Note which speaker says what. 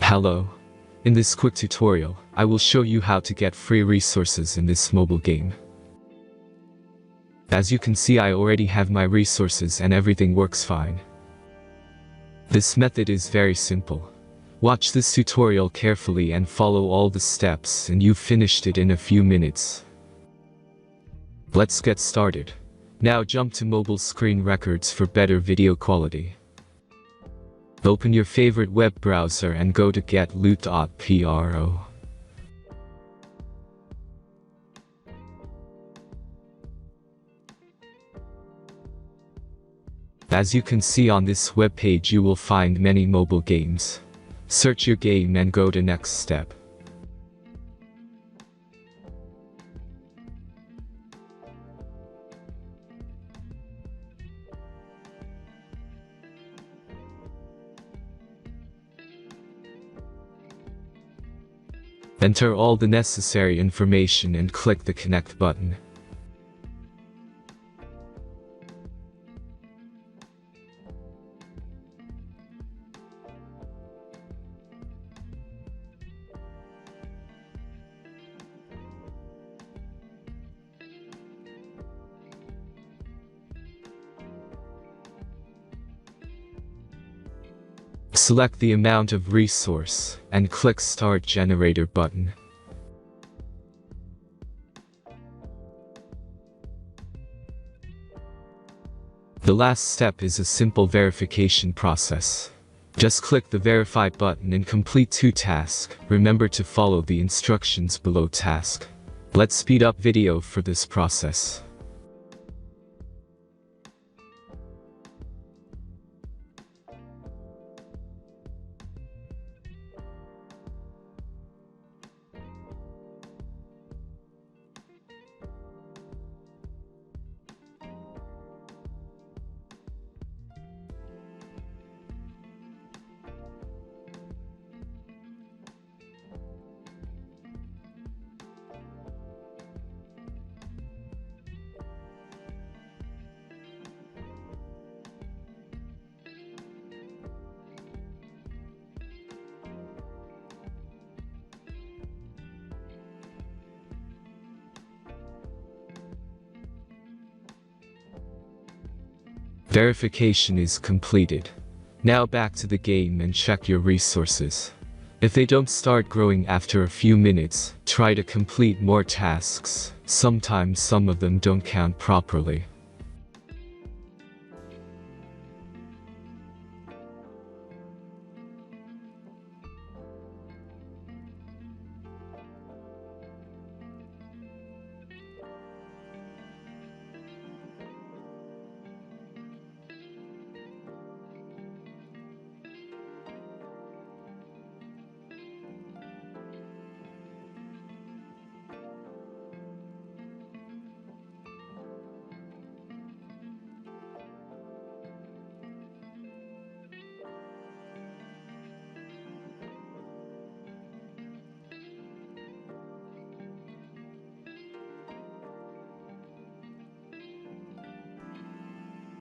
Speaker 1: Hello. In this quick tutorial, I will show you how to get free resources in this mobile game. As you can see, I already have my resources and everything works fine. This method is very simple. Watch this tutorial carefully and follow all the steps and you've finished it in a few minutes. Let's get started. Now jump to mobile screen records for better video quality. Open your favorite web browser and go to getloot.pro. As you can see on this web page, you will find many mobile games. Search your game and go to next step. Enter all the necessary information and click the connect button. Select the amount of resource and click Start Generator button. The last step is a simple verification process. Just click the Verify button and complete 2 tasks. Remember to follow the instructions below task. Let's speed up video for this process. Verification is completed. Now back to the game and check your resources. If they don't start growing after a few minutes, try to complete more tasks. Sometimes some of them don't count properly.